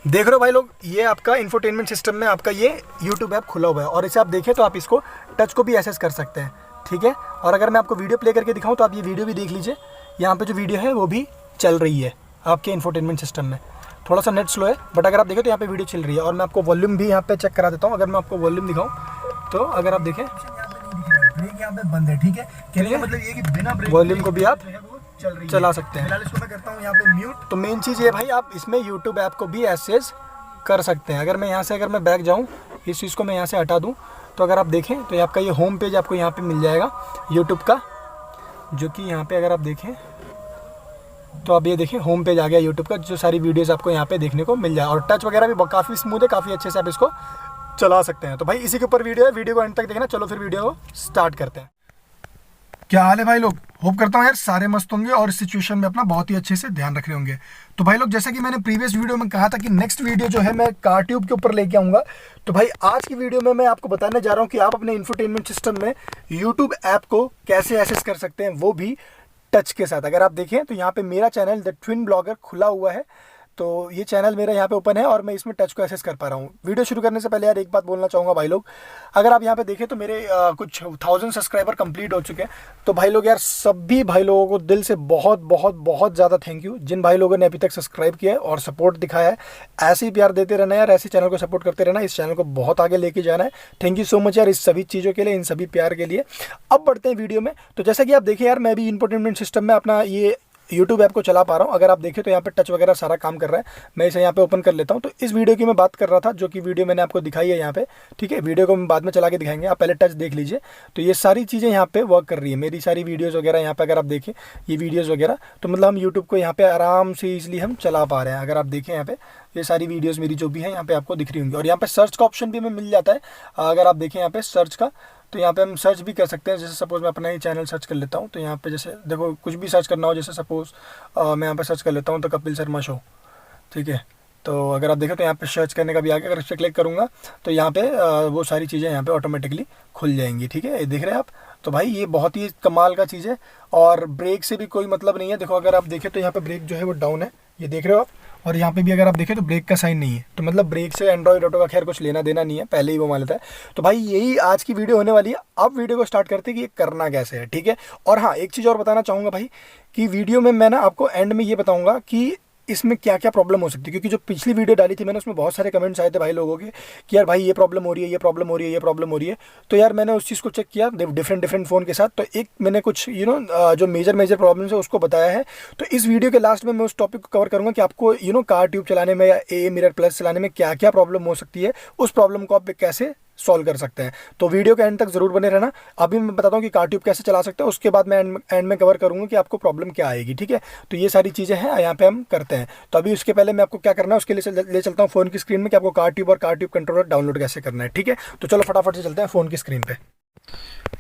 देख रहे हो भाई लोग, ये आपका इंफोटेनमेंट सिस्टम में आपका ये यूट्यूब ऐप खुला हुआ है और इसे आप देखें तो आप इसको टच को भी एक्सेस कर सकते हैं, ठीक है। और अगर मैं आपको वीडियो प्ले करके दिखाऊं तो आप ये वीडियो भी देख लीजिए। यहाँ पे जो वीडियो है वो भी चल रही है आपके इंफोटेनमेंट सिस्टम में। थोड़ा सा नेट स्लो है बट अगर आप देखें तो यहाँ पे वीडियो चल रही है। और मैं आपको वॉल्यूम भी यहाँ पे चेक करा देता हूँ। अगर मैं आपको वॉल्यूम दिखाऊँ तो अगर आप देखें ब्रेक यहाँ पे बंद है, ठीक है। कहने का मतलब ये कि बिना ब्रेक वॉल्यूम को भी आप चल रही चला सकते हैं। फिलहाल इसको मैं करता हूँ यहाँ पे म्यूट। तो मेन चीज़ ये भाई, आप इसमें यूट्यूब ऐप को भी एक्सेस कर सकते हैं। अगर मैं यहाँ से बैक जाऊँ, इस चीज़ को मैं यहाँ से हटा दूँ तो अगर आप देखें तो आपका ये होम पेज आपको यहाँ पे मिल जाएगा यूट्यूब का, जो कि यहाँ पे अगर आप देखें तो अब ये देखें होम पेज आ गया यूट्यूब का, जो सारी वीडियोस आपको यहाँ पे देखने को मिल जाए। और टच वगैरह भी काफ़ी स्मूथ है, काफ़ी अच्छे से आप इसको चला सकते हैं। तो भाई इसी के ऊपर वीडियो है, वीडियो को एंड तक देखना। चलो फिर वीडियो को स्टार्ट करते हैं। क्या हाल है भाई लोग, होप करता हूँ यार सारे मस्त होंगे और इस सिचुएशन में अपना बहुत ही अच्छे से ध्यान रख रहे होंगे। तो भाई लोग, जैसा कि मैंने प्रीवियस वीडियो में कहा था कि नेक्स्ट वीडियो जो है मैं कारट्यूब के ऊपर लेके आऊँगा, तो भाई आज की वीडियो में मैं आपको बताने जा रहा हूँ कि आप अपने इंफोटेनमेंट सिस्टम में यूट्यूब ऐप को कैसे एक्सेस कर सकते हैं, वो भी टच के साथ। अगर आप देखें तो यहाँ पे मेरा चैनल द ट्विन ब्लॉगर खुला हुआ है। तो ये चैनल मेरा यहाँ पे ओपन है और मैं इसमें टच को एक्सेस कर पा रहा हूँ। वीडियो शुरू करने से पहले यार एक बात बोलना चाहूँगा भाई लोग, अगर आप यहाँ पे देखें तो मेरे कुछ 1000 सब्सक्राइबर कंप्लीट हो चुके हैं। तो भाई लोग यार, सभी भाई लोगों को दिल से बहुत बहुत बहुत ज़्यादा थैंक यू, जिन भाई लोगों ने अभी तक सब्सक्राइब किया है और सपोर्ट दिखाया है। ऐसे ही प्यार देते रहना यार, ऐसे चैनल को सपोर्ट करते रहना, इस चैनल को बहुत आगे लेके जाना है। थैंक यू सो मच यार इस सभी चीज़ों के लिए, इन सभी प्यार के लिए। अब बढ़ते हैं वीडियो में। तो जैसा कि आप देखें यार, मैं भी इंफोटेनमेंट सिस्टम में अपना ये यूट्यूब ऐप को चला पा रहा हूँ। अगर आप देखें तो यहाँ पे टच वगैरह सारा काम कर रहा है। मैं इसे यहाँ पे ओपन कर लेता हूँ। तो इस वीडियो की मैं बात कर रहा था, जो कि वीडियो मैंने आपको दिखाई है यहाँ पे, ठीक है। वीडियो को हम बाद में चला के दिखाएंगे, आप पहले टच देख लीजिए। तो ये सारी चीज़ें यहाँ पे वर्क कर रही है, मेरी सारी वीडियोज़ वगैरह यहाँ पे अगर आप देखें ये वीडियोज़ वगैरह, तो मतलब हम यूट्यूब को यहाँ पे आराम से इसलिए हम चला पा रहे हैं। अगर आप देखें यहाँ पे ये सारी वीडियोस मेरी जो भी है यहाँ पे आपको दिख रही होंगी। और यहाँ पे सर्च का ऑप्शन भी हमें मिल जाता है। अगर आप देखें यहाँ पे सर्च का, तो यहाँ पे हम सर्च भी कर सकते हैं। जैसे सपोज मैं अपना ही चैनल सर्च कर लेता हूँ, तो यहाँ पे जैसे देखो कुछ भी सर्च करना हो, जैसे सपोज मैं यहाँ पे सर्च कर लेता हूँ तो कपिल शर्मा शो, ठीक है। तो अगर आप देखें तो यहाँ पे सर्च करने का भी आगे, अगर इस पर क्लिक करूँगा तो यहाँ पे वो सारी चीज़ें यहाँ पे ऑटोमेटिकली खुल जाएंगी, ठीक है। ये देख रहे हैं आप। तो भाई ये बहुत ही कमाल का चीज़ है और ब्रेक से भी कोई मतलब नहीं है। देखो अगर आप देखें तो यहाँ पे ब्रेक जो है वो डाउन है, ये देख रहे हो आप। और यहाँ पे भी अगर आप देखें तो ब्रेक का साइन नहीं है। तो मतलब ब्रेक से एंड्रॉइड ऑटो का खैर कुछ लेना देना नहीं है, पहले ही वो मान लेता है। तो भाई यही आज की वीडियो होने वाली है। अब वीडियो को स्टार्ट करते हैं कि ये करना कैसे है, ठीक है। और हाँ, एक चीज़ और बताना चाहूँगा भाई कि वीडियो में मैं ना आपको एंड में ये बताऊँगा कि इसमें क्या क्या प्रॉब्लम हो सकती है। क्योंकि जो पिछली वीडियो डाली थी मैंने, उसमें बहुत सारे कमेंट्स आए थे भाई लोगों के कि यार भाई ये प्रॉब्लम हो रही है, ये प्रॉब्लम हो रही है, ये प्रॉब्लम हो रही है। तो यार मैंने उस चीज़ को चेक किया डिफरेंट फ़ोन के साथ। तो एक मैंने कुछ जो मेजर प्रॉब्लम्स है उसको बताया है। तो इस वीडियो के लास्ट में मैं उस टॉपिक को कवर करूँगा कि आपको कारट्यूब चलाने में या ए मिरर प्लस चलाने में क्या क्या प्रॉब्लम हो सकती है, उस प्रॉब्लम को आप कैसे सॉल्व कर सकते हैं। तो वीडियो के एंड तक जरूर बने रहना। अभी मैं बताता हूँ कि कारट्यूब कैसे चला सकते हैं, उसके बाद मैं एंड में कवर करूँगा कि आपको प्रॉब्लम क्या आएगी, ठीक है। तो ये सारी चीज़ें हैं यहाँ पे हम करते हैं। तो अभी उसके पहले मैं आपको क्या करना है उसके लिए ले चलता हूँ फ़ोन की स्क्रीन में कि आपको कारट्यूब और कारट्यूब कंट्रोलर डाउनलोड कैसे करना है, ठीक है। तो चलो फटाफट से चलते हैं फ़ोन की स्क्रीन पर।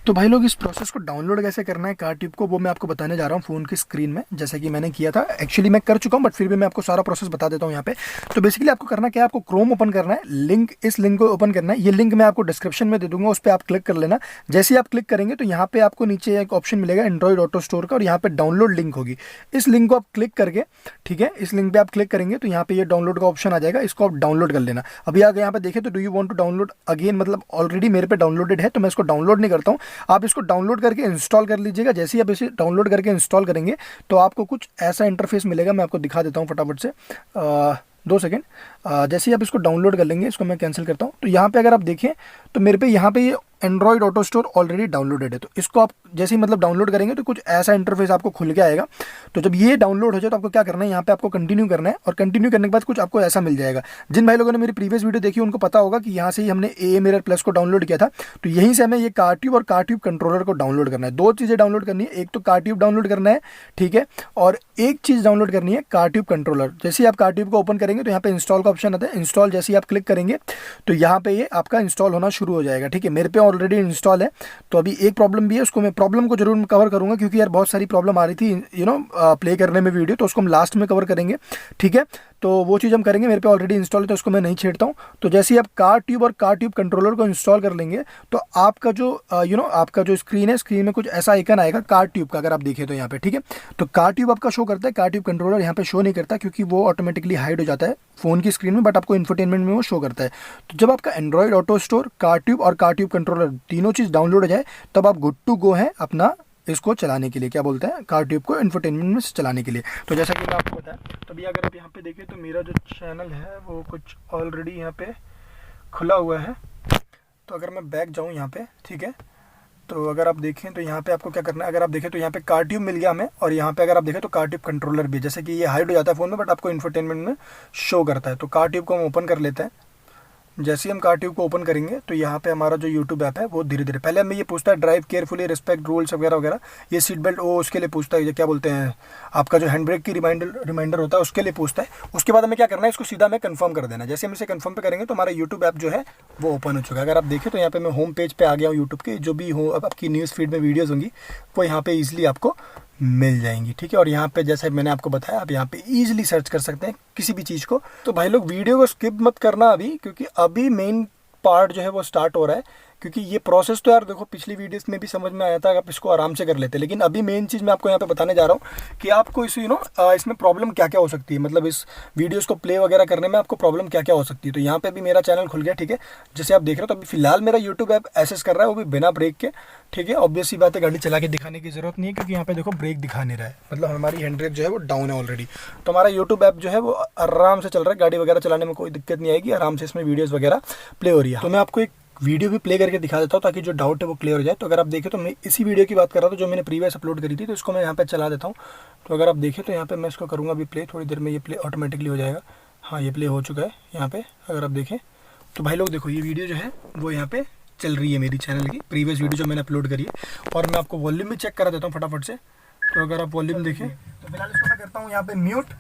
तो भाई लोग, इस प्रोसेस को डाउनलोड कैसे करना है कारट्यूब को, वो मैं आपको बताने जा रहा हूँ फ़ोन की स्क्रीन में, जैसे कि मैंने किया था। एक्चुअली मैं कर चुका हूँ बट फिर भी मैं आपको सारा प्रोसेस बता देता हूँ यहाँ पे। तो बेसिकली आपको करना क्या है, आपको क्रोम ओपन करना है, इस लिंक को ओपन करना है। ये लिंक मैं आपको डिस्क्रिप्शन में दे दूंगा, उस पर आप क्लिक कर लेना। जैसे ही आप क्लिक करेंगे तो यहाँ पे आपको नीचे एक ऑप्शन मिलेगा एंड्रॉइड ऑटो स्टोर का, और यहाँ पे डाउनलोड लिंक होगी। इस लिंक को आप क्लिक करके, ठीक है, इस लिंक पे आप क्लिक करेंगे तो यहाँ पे ये डाउनलोड का ऑप्शन आ जाएगा, इसको आप डाउनलोड कर लेना। अभी आगे यहाँ पे देखें तो do you want to download again, मतलब ऑलरेडी मेरे पे डाउनलोडेड है तो मैं इसको डाउनलोड नहीं करता हूँ। आप इसको डाउनलोड करके इंस्टॉल कर लीजिएगा। जैसे ही आप इसे डाउनलोड करके इंस्टॉल करेंगे तो आपको कुछ ऐसा इंटरफेस मिलेगा। मैं आपको दिखा देता हूँ फटाफट से, 2 सेकेंड। जैसे ही आप इसको डाउनलोड कर लेंगे, इसको मैं कैंसिल करता हूँ। तो यहाँ पे अगर आप देखें तो मेरे पे यहाँ पे ये Android auto store already downloaded है। तो इसको आप जैसे ही मतलब डाउनलोड करेंगे तो कुछ ऐसा इंटरफेस आपको खुल के आएगा। तो जब ये डाउनलोड हो जाए तो आपको क्या करना है, यहाँ पे आपको कंटिन्यू करना है। और कंटिन्यू करने के बाद कुछ आपको ऐसा मिल जाएगा। जिन भाई लोगों ने मेरी प्रीवियस वीडियो देखी उनको पता होगा कि यहाँ से ही हमने ए मिरर प्लस को डाउनलोड किया था। तो यहीं से हमें ये कारट्यूब और कारट्यूब कंट्रोलर को डाउनलोड करना है। 2 चीज़ें डाउनलोड करनी है, एक तो कारट्यूब डाउनलोड करना है, ठीक है, और एक चीज़ डाउनलोड करनी है कारट्यूब कंट्रोलर। जैसे ही आप कारट्यूब को ओपन करेंगे तो यहाँ पे इंस्टॉल का ऑप्शन आता है। इंस्टॉल जैसे ही आप क्लिक करेंगे तो यहाँ पे ये आपका इंस्टॉल होना शुरू हो जाएगा, ठीक है। मेरे पे ऑलरेडी इंस्टॉल है। तो अभी एक प्रॉब्लम भी है, उसको मैं प्रॉब्लम को जरूर कवर करूँगा, क्योंकि यार बहुत सारी प्रॉब्लम आ रही थी प्ले करने में वीडियो, तो उसको हम लास्ट में कवर करेंगे, ठीक है। तो वो चीज़ हम करेंगे, मेरे पे ऑलरेडी इंस्टॉल है तो उसको मैं नहीं छेड़ता हूँ। तो जैसे ही आप कार ट्यूब और कार ट्यूब कंट्रोलर को इंस्टॉल कर लेंगे तो आपका जो आपका जो स्क्रीन है, स्क्रीन में कुछ ऐसा आइकन आएगा कार ट्यूब का, अगर आप देखें तो यहाँ पे, ठीक है। तो कार ट्यूब आपका शो करता है, कार ट्यूब कंट्रोलर यहाँ पे शो नहीं करता, क्योंकि वो ऑटोमेटिकली हाइड हो जाता है फ़ोन की स्क्रीन में, बट आपको इंफोटेनमेंट में वो शो करता है। तो जब आपका Android auto store, car tube और कार ट्यूब कंट्रोलर तीनों चीज़ डाउनलोड हो जाए, तब आप गुड टू गो है अपना इसको चलाने के लिए, क्या बोलते हैं, कार ट्यूब को इंफोटेनमेंट में चलाने के लिए। तो जैसा कि मैं आपको बताया, तो अभी अगर आप यहाँ पे देखें तो मेरा जो चैनल है वो कुछ ऑलरेडी यहाँ पे खुला हुआ है। तो अगर मैं बैक जाऊँ यहाँ पे, ठीक है, तो अगर आप देखें तो यहाँ पे आपको क्या करना है, अगर आप देखें तो यहाँ पे कार ट्यूब मिल गया हमें, और यहाँ पे अगर आप देखें तो कार ट्यूब कंट्रोलर भी, जैसे कि ये हाइड हो जाता है फ़ोन में बट आपको इंफोटेनमेंट में शो करता है। तो कार ट्यूब को हम ओपन कर लेते हैं। जैसे ही हम कार ट्यूब को ओपन करेंगे तो यहाँ पे हमारा जो यूट्यूब ऐप है वो धीरे धीरे, पहले हमें ये पूछता है ड्राइव केयरफुली, रिस्पेक्ट रूल्स वगैरह वगैरह, ये सीट बेल्ट वो उसके लिए पूछता है, ये क्या बोलते हैं, आपका जो हैंड ब्रेक की रिमाइंडर होता है उसके लिए पूछता है। उसके बाद हमें क्या करना है, इसको सीधा हमें कंफर्म कर देना है। जैसे हम इसे कंफर्म पे करेंगे तो हमारा यूट्यूब ऐप जो है वो ओपन हो चुका है। अगर आप देखें तो यहाँ पे मैं होम पेज पे आ गया हूँ यूट्यूब के, जो भी हो अब आपकी न्यूज़ फीड में वीडियोज़ होंगी वो यहाँ पे ईजिली आपको मिल जाएंगी, ठीक है। और यहाँ पे जैसे मैंने आपको बताया, आप यहाँ पे इजीली सर्च कर सकते हैं किसी भी चीज़ को। तो भाई लोग वीडियो को स्किप मत करना अभी, क्योंकि अभी मेन पार्ट जो है वो स्टार्ट हो रहा है। क्योंकि ये प्रोसेस तो यार देखो पिछली वीडियोस में भी समझ में आया था, आप इसको आराम से कर लेते, लेकिन अभी मेन चीज़ मैं आपको यहाँ पे बताने जा रहा हूँ कि आपको इस इसमें प्रॉब्लम क्या क्या हो सकती है, मतलब इस वीडियोस को प्ले वगैरह करने में आपको प्रॉब्लम क्या क्या हो सकती है। तो यहाँ पे भी मेरा चैनल खुल गया, ठीक है, जैसे आप देख रहे हो। तो अभी फिलहाल मेरा यूट्यूब ऐप एसेस कर रहा है, वो भी बिना ब्रेक के, ठीक है। ऑब्वियस सी बात है, गाड़ी चला के दिखाने की जरूरत नहीं है, क्योंकि यहाँ पे देखो ब्रेक दिखा नहीं रहा है, मतलब हमारी हैंड ब्रेक जो है वो डाउन है ऑलरेडी। तो हमारा यूट्यूब ऐप जो है वो आराम से चल रहा है, गाड़ी वगैरह चलाने में कोई दिक्कत नहीं आएगी, आराम से इसमें वीडियोज़ वगैरह प्ले हो रही है। तो मैं आपको एक वीडियो भी प्ले करके दिखा देता हूँ ताकि जो डाउट है वो क्लियर हो जाए। तो अगर आप देखें तो मैं इसी वीडियो की बात कर रहा था जो मैंने प्रीवियस अपलोड करी थी, तो इसको मैं यहाँ पे चला देता हूँ। तो अगर आप देखें तो यहाँ पे मैं इसको करूँगा अभी प्ले, थोड़ी देर में ये प्ले ऑटोमेटिकली हो जाएगा। हाँ, ये प्ले हो चुका है यहाँ पे, अगर आप देखें तो भाई लोग देखो ये वीडियो जो है वो यहाँ पे चल रही है, मेरी चैनल की प्रीवियस वीडियो जो मैंने अपलोड करी है। और मैं आपको वॉल्यूम भी चेक करा देता हूँ फटाफट से। तो अगर आप वॉल्यूम देखें तो फिलहाल इसको मैं करता हूँ यहाँ पे म्यूट,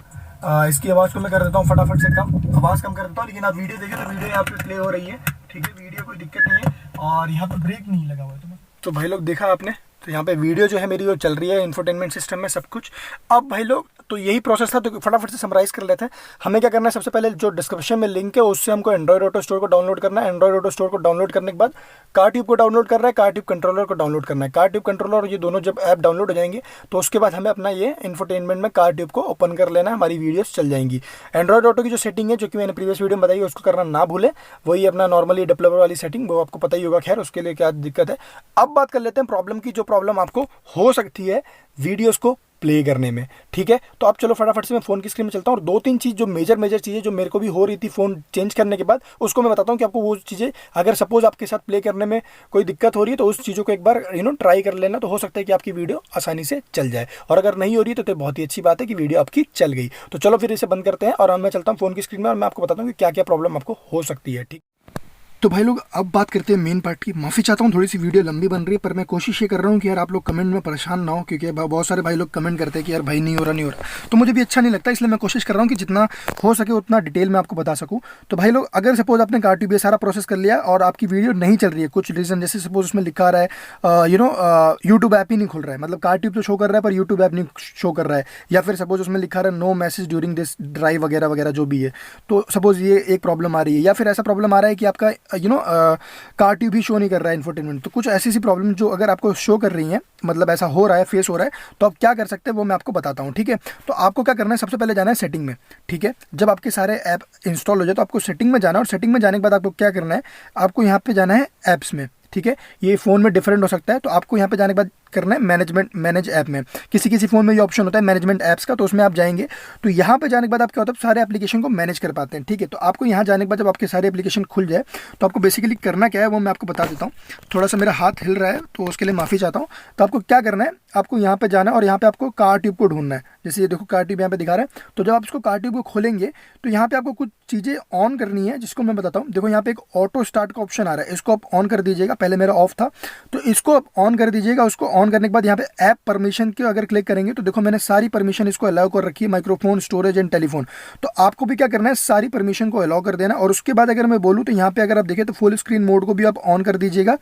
इसकी आवाज़ को मैं कर देता हूँ फटाफट से कम, आवाज़ कम कर देता हूँ। लेकिन आप वीडियो देखें तो वीडियो यहाँ पे प्ले हो रही है, ठीक है, वीडियो कोई दिक्कत नहीं है, और यहाँ पे ब्रेक नहीं लगा हुआ है। तो भाई लोग देखा आपने, तो यहाँ पे वीडियो जो है मेरी वो चल रही है, इंफोटेनमेंट सिस्टम में सब कुछ। अब भाई लोग तो यही प्रोसेस था, तो फटाफट से समराइज़ कर लेते हैं। हमें क्या करना है, सबसे पहले जो डिस्क्रिप्शन में लिंक है उससे हमको एंड्रॉइड ऑटो स्टोर को डाउनलोड करना है। एंड्रॉइड ऑटो स्टोर को डाउनलोड करने के बाद कार ट्यूब को डाउनलोड करना है, कार ट्यूब कंट्रोलर को डाउनलोड करना है। कार ट्यूब कंट्रोलर और ये दोनों जब ऐप डाउनलोड हो जाएंगे तो उसके बाद हमें अपना ये इंफोटेनमेंट में कार ट्यूब को ओपन कर लेना है, हमारी वीडियोस चल जाएंगी। एंड्रॉइड ऑटो की जो सेटिंग है, जो कि मैंने प्रीवियस वीडियो में बताई, उसको करना ना भूले, वही अपना नॉर्मली डेवलपर वाली सेटिंग, वो आपको पता ही होगा, खैर उसके लिए क्या दिक्कत है। अब बात कर लेते हैं प्रॉब्लम की, जो प्रॉब्लम आपको हो सकती है वीडियोस को प्ले करने में, ठीक है। तो अब चलो फटाफट से मैं फ़ोन की स्क्रीन में चलता हूँ, और दो तीन चीज़ जो मेजर चीज़ें जो मेरे को भी हो रही थी फ़ोन चेंज करने के बाद, उसको मैं बताता हूँ कि आपको वो चीज़ें अगर सपोज आपके साथ प्ले करने में कोई दिक्कत हो रही है तो उस चीज़ों को एक बार ट्राई कर लेना, तो हो सकता है कि आपकी वीडियो आसानी से चल जाए। और अगर नहीं हो रही तो बहुत ही अच्छी बात है कि वीडियो आपकी चल गई। तो चलो फिर इसे बंद करते हैं और मैं चलता हूँ फ़ोन की स्क्रीन में, और मैं आपको बताता हूँ कि क्या क्या प्रॉब्लम आपको हो सकती है, ठीक। तो भाई लोग अब बात करते हैं मेन पार्ट की। माफ़ी चाहता हूँ थोड़ी सी वीडियो लंबी बन रही है, पर मैं कोशिश ये कर रहा हूँ कि यार आप लोग कमेंट में परेशान ना हो, क्योंकि बहुत सारे भाई लोग कमेंट करते हैं कि यार भाई नहीं हो रहा, तो मुझे भी अच्छा नहीं लगता, इसलिए मैं कोशिश कर रहा हूँ कि जितना हो सके उतना डिटेल में आपको बता सकूँ। तो भाई लोग अगर सपोज आपने कार ट्यूब ये सारा प्रोसेस कर लिया और आपकी वीडियो नहीं चल रही है, कुछ रीज़न, जैसे सपोज उसमें लिखा रहा है यूट्यूब ऐप ही नहीं खुल रहा है, मतलब कार ट्यूब तो शो कर रहा है पर यूट्यूब ऐप नहीं शो कर रहा है, या फिर सपोज उसमें लिखा रहा है no message during this drive वगैरह वगैरह जो भी है, तो सपोज ये एक प्रॉब्लम आ रही है। या फिर ऐसा प्रॉब्लम आ रहा है कि आपका कार ट्यूब भी शो नहीं कर रहा है इंफोटेनमेंट। तो कुछ ऐसी प्रॉब्लम जो अगर आपको शो कर रही हैं, मतलब ऐसा हो रहा है, फेस हो रहा है, तो आप क्या कर सकते हैं वो मैं आपको बताता हूँ, ठीक है। तो आपको क्या करना है, सबसे पहले जाना है सेटिंग में, ठीक है। जब आपके सारे ऐप इंस्टॉल हो जाए तो आपको सेटिंग में जाना है, और सेटिंग में जाने के बाद आपको क्या करना है, आपको यहाँ पे जाना है ऐप्स में, ठीक है। ये फ़ोन में डिफरेंट हो सकता है, तो आपको यहाँ पे जाने के बाद करना है मैनेज ऐप में। किसी फ़ोन में ये ऑप्शन होता है मैनेजमेंट ऐप्स का, तो उसमें आप जाएंगे, तो यहाँ पे जाने के बाद आप क्या होता है सारे एप्लीकेशन को मैनेज कर पाते हैं, ठीक है। तो आपको यहाँ जाने के बाद जब आपके सारे एप्लीकेशन खुल जाए तो आपको बेसिकली करना क्या है वो मैं आपको बता देता हूँ। थोड़ा सा मेरा हाथ हिल रहा है तो उसके लिए माफ़ी चाहता हूँ। तो आपको क्या करना है, आपको यहाँ पर जाना है और यहाँ पर आपको कार ट्यूब को ढूंढना है। जैसे ये देखो कार ट्यूब यहाँ पे दिखा रहा है, तो जब आप इसको कार ट्यूब को खोलेंगे तो यहाँ पे आपको कुछ चीज़ें ऑन करनी है, जिसको मैं बताता हूँ। देखो यहाँ पे एक ऑटो स्टार्ट का ऑप्शन आ रहा है, इसको आप ऑन कर दीजिएगा। पहले मेरा ऑफ था, तो इसको आप ऑन कर दीजिएगा। उसको ऑन करने के बाद यहाँ पे ऐप परमिशन के अगर क्लिक करेंगे तो देखो मैंने सारी परमिशन इसको अलाउ कर रखी है, माइक्रोफोन, स्टोरेज एंड टेलीफोन। तो आपको भी क्या करना है, सारी परमिशन को अलाउ कर देना। और उसके बाद अगर मैं बोलूँ तो यहाँ पे अगर आप देखें तो फुल स्क्रीन मोड को भी आप ऑन कर दीजिएगा।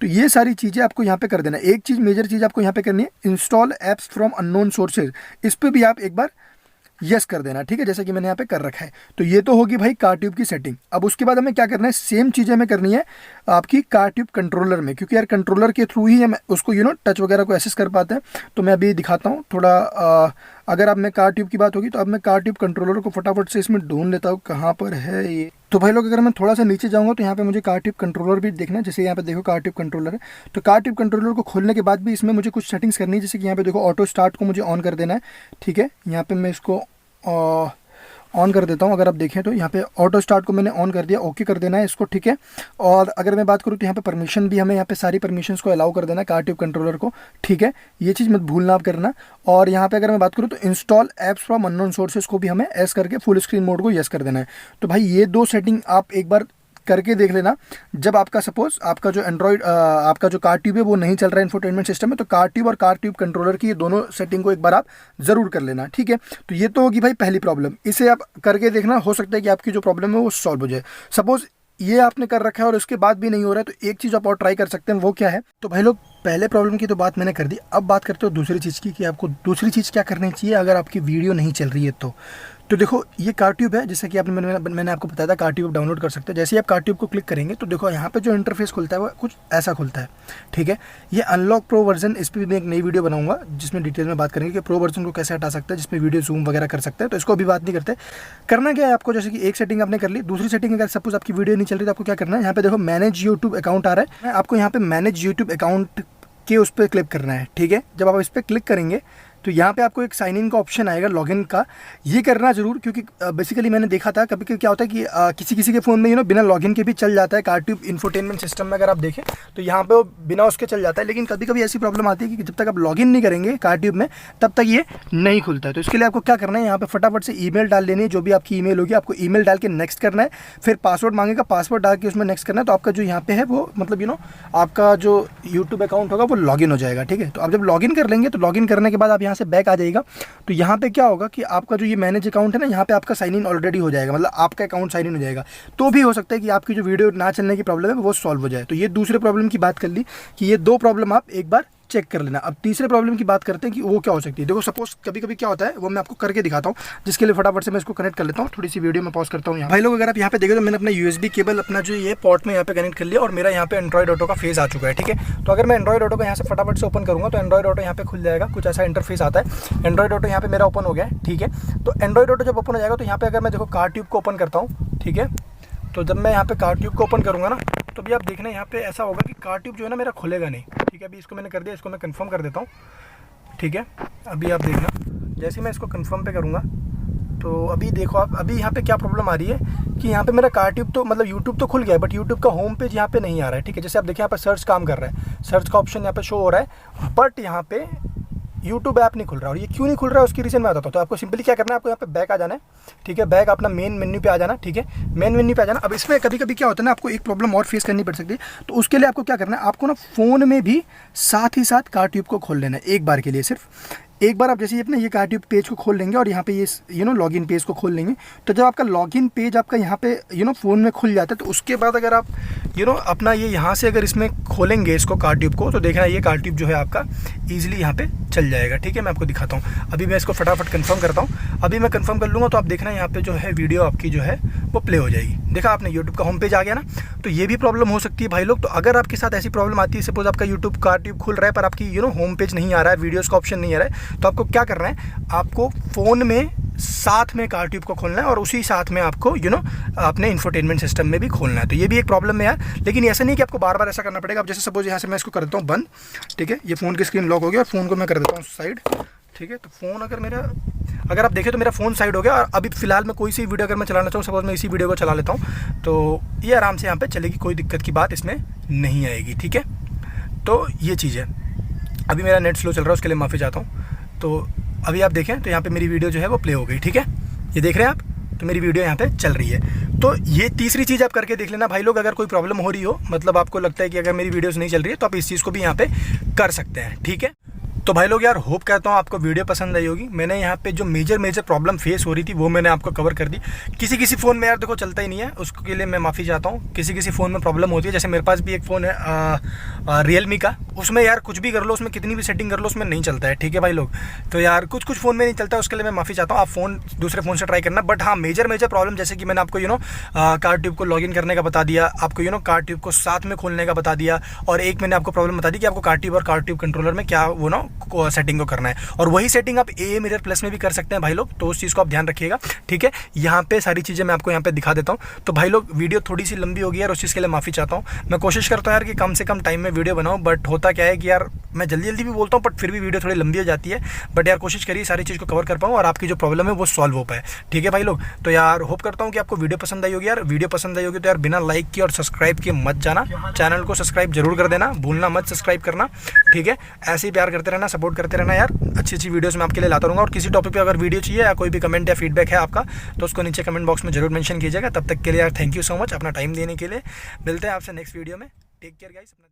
तो ये सारी चीज़ें आपको यहाँ पे कर देना है। एक चीज़, मेजर चीज़ आपको यहाँ पे करनी है, install apps from unknown sources, इस पर भी आप एक बार यस कर देना, ठीक है, जैसे कि मैंने यहाँ पे कर रखा है। तो ये तो होगी भाई कारट्यूब की सेटिंग। अब उसके बाद हमें क्या करना है, सेम चीज़ हमें करनी है आपकी कारट्यूब कंट्रोलर में, क्योंकि यार कंट्रोलर के थ्रू ही हम उसको टच वगैरह को एक्सेस कर पाते हैं। तो मैं अभी दिखाता हूँ थोड़ा। अगर अब मैं कारट्यूब की बात होगी तो अब मैं कारट्यूब कंट्रोलर को फटाफट से इसमें ढूंढ लेता हूँ, कहाँ पर है ये। तो भाई लोग अगर मैं थोड़ा सा नीचे जाऊँगा तो यहाँ पे मुझे कारट्यूब कंट्रोलर भी देखना है। जैसे यहाँ पे देखो कारट्यूब कंट्रोलर है। तो कारट्यूब कंट्रोलर को खोलने के बाद भी इसमें मुझे कुछ सेटिंग्स करनी है। जैसे कि यहाँ पे देखो ऑटो स्टार्ट को मुझे ऑन कर देना है, ठीक है। यहाँ पे मैं इसको ऑन कर देता हूँ। अगर आप देखें तो यहाँ पे ऑटो स्टार्ट को मैंने ऑन कर दिया, ओके कर देना है इसको, ठीक है। और अगर मैं बात करूँ तो यहाँ पे परमिशन भी हमें यहाँ पे सारी परमिशंस को अलाउ कर देना है कारट्यूब कंट्रोलर को, ठीक है। ये चीज़ मत भूलना आप करना। और यहाँ पे अगर मैं बात करूँ तो install apps from unknown sources को भी हमें एस करके फुल स्क्रीन मोड को यस कर देना है। तो भाई ये दो सेटिंग आप एक बार करके देख लेना। जब आपका सपोज आपका जो एंड्रॉइड आपका जो कारट्यूब है वो नहीं चल रहा है इंफोटेनमेंट सिस्टम में, तो कारट्यूब और कारट्यूब कंट्रोलर की ये दोनों सेटिंग को एक बार आप ज़रूर कर लेना, ठीक है। तो ये तो होगी भाई पहली प्रॉब्लम, इसे आप करके देखना, हो सकता है कि आपकी जो प्रॉब्लम है वो सॉल्व हो जाए। सपोज ये आपने कर रखा है और उसके बाद भी नहीं हो रहा है, तो एक चीज़ आप और ट्राई कर सकते हैं, वो क्या है। तो भाई लोग पहले प्रॉब्लम की तो बात मैंने कर दी, अब बात करते हो दूसरी चीज़ की, कि आपको दूसरी चीज़ क्या करनी चाहिए अगर आपकी वीडियो नहीं चल रही है। तो देखो ये कारट्यूब है, जैसे कि आपने मैंने आपको बताया था कारट्यूब डाउनलोड कर सकते हैं। जैसे ही आप कारट्यूब को क्लिक करेंगे तो देखो यहाँ पे जो इंटरफेस खुलता है वो कुछ ऐसा खुलता है, ठीक है। ये अनलॉक प्रो वर्जन, इस पर भी मैं एक नई वीडियो बनाऊंगा जिसमें डिटेल में बात करेंगे कि प्रो वर्जन को कैसे हटा सकते हैं, जिसमें वीडियो जूम वगैरह कर सकते हैं। तो इसको अभी बात नहीं करते। करना क्या है आपको, जैसे कि एक सेटिंग आपने कर ली, दूसरी सेटिंग अगर सपोज आपकी वीडियो नहीं चल रही तो आपको क्या करना है, यहाँ पे देखो मैनेज यूट्यूब अकाउंट आ रहा है, आपको यहाँ पे मैनेज यूट्यूब अकाउंट के उस पर क्लिक करना है, ठीक है। जब आप इस पर क्लिक करेंगे तो यहाँ पे आपको एक साइन इन का ऑप्शन आएगा, लॉगिन का। ये करना जरूर, क्योंकि बेसिकली मैंने देखा था कभी कभी क्या होता है कि किसी के फ़ोन में बिना लॉगिन के भी चल जाता है कारट्यूब इंफोटेनमेंट सिस्टम में। अगर आप देखें तो यहाँ पे वो बिना उसके चल जाता है, लेकिन कभी कभी ऐसी प्रॉब्लम आती है कि जब तक आप लॉगिन नहीं करेंगे कारट्यूब में तब तक ये नहीं खुलता है। तो इसके लिए आपको क्या करना है, यहाँ पे फटाफट से ईमेल डाल लेनी है, जो भी आपकी ईमेल होगी आपको ईमेल डाल के नेक्स्ट करना है। फिर पासवर्ड मांगेगा, पासवर्ड डाल के उसमें नेक्स्ट करना है। तो आपका जो यहाँ पे है वो मतलब आपका जो यूट्यूब अकाउंट होगा वो लॉगिन हो जाएगा, ठीक है। तो आप जब लॉगिन कर लेंगे तो लॉगिन करने के बाद आप यहाँ से बैक आ जाएगा। तो यहाँ पे क्या होगा कि आपका जो ये मैनेज अकाउंट है ना, यहाँ पे आपका साइन इन ऑलरेडी हो जाएगा, मतलब आपका अकाउंट साइन इन हो जाएगा। तो भी हो सकता है कि आपकी जो वीडियो ना चलने की प्रॉब्लम है वो सॉल्व हो जाए। तो ये दूसरे प्रॉब्लम की बात कर ली कि ये दो प्रॉब्लम आप एक बार चेक कर लेना। अब तीसरे प्रॉब्लम की बात करते हैं कि वो क्या हो सकती है। देखो सपोज कभी कभी क्या होता है वो मैं आपको करके दिखाता हूँ, जिसके लिए फटाफट से मैं इसको कनेक्ट कर लेता हूँ। थोड़ी सी वीडियो में पॉज करता हूँ। यहाँ भाई लोग अगर आप यहाँ पे देखें तो मैंने अपना USB केबल अपना जो ये पोर्ट में यहाँ पे कनेक्ट कर लिया और मेरा यहाँ पे एंड्रॉइड ऑटो का फेज आ चुका है, ठीक है। तो अगर मैं एंड्रॉइड ऑटो को यहाँ से फटाफट से ओपन करूँगा तो एंड्रॉइड ऑटो यहाँ पे खुल जाएगा, कुछ ऐसा इंटरफेस आता है। एंड्रॉइड ऑटो यहाँ पे मेरा ओपन हो गया है, ठीक है। तो एंड्रॉइड ऑटो जब ओपन हो जाएगा तो यहाँ पे अगर मैं देखो कारट्यूब को ओपन करता हूँ, ठीक है। तो जब मैं यहाँ पे कारट्यूब को ओपन करूँगा ना तो भी आप देखना यहाँ पे ऐसा होगा कि कारट्यूब जो है ना मेरा खुलेगा नहीं, ठीक है। अभी इसको मैंने कर दिया, इसको मैं कंफर्म कर देता हूँ, ठीक है। अभी आप देखना जैसे मैं इसको कंफर्म पे करूँगा तो अभी देखो आप, अभी यहाँ पे क्या प्रॉब्लम आ रही है कि यहाँ पे मेरा कारट्यूब तो मतलब यूट्यूब तो खुल गया है, बट यूट्यूब का होम पेज यहाँ पे नहीं आ रहा है, ठीक है। जैसे आप देखिए यहाँ पे सर्च काम कर रहा है, सर्च का ऑप्शन यहाँ पे शो हो रहा है, बट यहाँ पे यूट्यूब ऐप नहीं खुल रहा। और ये क्यों नहीं खुल रहा है उसकी रीज़न मैं बताता हूँ। तो आपको सिंपली क्या करना है, आपको यहाँ पे बैक आ जाना है, ठीक है। बैक अपना मेन मेन्यू पे आ जाना, ठीक है। मेन मेन्यू पे आ जाना। अब इसमें कभी कभी क्या होता है ना, आपको एक प्रॉब्लम और फेस करनी पड़ सकती है। तो उसके लिए आपको क्या करना है, आपको ना फ़ोन में भी साथ ही साथ कारट्यूब को खोल लेना है एक बार के लिए। सिर्फ एक बार आप जैसे ही अपने ये कारट्यूब पेज को खोल लेंगे और यहाँ पे ये लॉगिन पेज को खोल लेंगे, तो जब आपका लॉगिन पेज आपका यहाँ पे फ़ोन में खुल जाता है, तो उसके बाद अगर आप अपना ये यहाँ से अगर इसमें खोलेंगे इसको कारट्यूब को, तो देखना ये कारट्यूब जो है आपका ईजिली यहाँ पे चल जाएगा, ठीक है। मैं आपको दिखाता हूँ। अभी मैं इसको फटाफट कंफर्म करता हूँ। अभी मैं कंफर्म कर लूँगा तो आप देखना यहाँ पे जो है वीडियो आपकी जो है वो प्ले हो जाएगी। देखा आपने यूट्यूब का होम पेज आ गया ना। तो ये भी प्रॉब्लम हो सकती है भाई लोग। तो अगर आपके साथ ऐसी प्रॉब्लम आती है, सपोज आपका यूट्यूब कारट्यूब खुल रहा है पर आपकी होम पेज नहीं आ रहा है, वीडियोज़ का ऑप्शन नहीं आ रहा है, तो आपको क्या करना है, आपको फ़ोन में साथ में कारट्यूब को खोलना है और उसी साथ में आपको अपने इंफोटेनमेंट सिस्टम में भी खोलना है। तो ये भी एक प्रॉब्लम है यार, लेकिन ऐसा नहीं कि आपको बार बार ऐसा करना पड़ेगा। अब जैसे सपोज यहाँ से मैं इसको कर देता हूँ बंद, ठीक है। ये फ़ोन की स्क्रीन लॉक हो गया और फ़ोन को मैं कर देता हूँ साइड, ठीक है। तो फ़ोन अगर आप देखें तो मेरा फ़ोन साइड हो गया और अभी फ़िलहाल मैं कोई सी वीडियो अगर मैं चलाना चाहूँ, सपोज मैं इसी वीडियो को चला लेता हूँ, तो ये आराम से यहाँ पे चलेगी, कोई दिक्कत की बात इसमें नहीं आएगी, ठीक है। तो ये चीज़ है। अभी मेरा नेट स्लो चल रहा है, उसके लिए माफ़ी चाहता हूँ। तो अभी आप देखें तो यहाँ पे मेरी वीडियो जो है वो प्ले हो गई, ठीक है। ये देख रहे हैं आप, तो मेरी वीडियो यहाँ पे चल रही है। तो ये तीसरी चीज़ आप करके देख लेना भाई लोग। अगर कोई प्रॉब्लम हो रही हो, मतलब आपको लगता है कि अगर मेरी वीडियोस नहीं चल रही है, तो आप इस चीज़ को भी यहाँ पे कर सकते हैं। ठीक है, तो भाई लोग यार होप करता हूँ आपको वीडियो पसंद आई होगी। मैंने यहाँ पे जो मेजर प्रॉब्लम फेस हो रही थी वो मैंने आपको कवर कर दी। किसी फ़ोन में यार देखो चलता ही नहीं है, उसके लिए मैं माफ़ी चाहता हूँ। किसी फ़ोन में प्रॉब्लम होती है, जैसे मेरे पास भी एक फ़ोन है रियलमी का, उसमें यार कुछ भी कर लो, उसमें कितनी भी सेटिंग कर लो, उसमें नहीं चलता है। ठीक है भाई लोग, तो यार कुछ फ़ोन में नहीं चलता है, उसके लिए मैं माफ़ी चाहता हूँ। आप फ़ोन दूसरे फ़ोन से ट्राई करना। बट हाँ, मेजर प्रॉब्लम जैसे कि मैंने आपको कार ट्यूब को लॉगिन करने का बता दिया, आपको कार ट्यूब को साथ में खोलने का बता दिया, और एक मैंने आपको प्रॉब्लम बता दी कि आपको कार ट्यूब और कार ट्यूब कंट्रोलर में क्या वो सेटिंग को करना है, और वही सेटिंग आप AA मिरर प्लस में भी कर सकते हैं भाई लोग। तो उस चीज़ को आप ध्यान रखिएगा। ठीक है, यहाँ पे सारी चीज़ें मैं आपको यहाँ पे दिखा देता हूँ। तो भाई लोग वीडियो थोड़ी सी लंबी होगी यार, उस चीज़ के लिए माफ़ी चाहता हूँ। मैं कोशिश करता हूँ यार कि कम से कम टाइम में वीडियो बनाऊँ, बट होता क्या है कि यार मैं जल्दी भी बोलता हूँ, बट फिर भी वीडियो थोड़ी लंबी हो जाती है। बट यार कोशिश करिए सारी चीज़ को कवर कर पाऊँ और आपकी जो प्रॉब्लम है वो सॉल्व हो पाए। ठीक है भाई लोग, तो यार होप करता हूँ कि आपको वीडियो पसंद आई होगी। यार वीडियो पसंद आई होगी तो यार बिना लाइक किए और सब्सक्राइब किए मत जाना। चैनल को सब्सक्राइब जरूर कर देना, भूलना मत सब्सक्राइब करना। ठीक है, ऐसे ही प्यार करते रहना, सपोर्ट करते रहना यार। अच्छी वीडियोस मैं आपके लिए लाता रहूँगा, और किसी टॉपिक पे अगर वीडियो चाहिए या कोई भी कमेंट या फीडबैक है आपका तो उसको नीचे कमेंट बॉक्स में जरूर मेंशन कीजिएगा। तब तक के लिए यार थैंक यू सो मच अपना टाइम देने के लिए। मिलते हैं आपसे नेक्स्ट वीडियो में। Take care guys.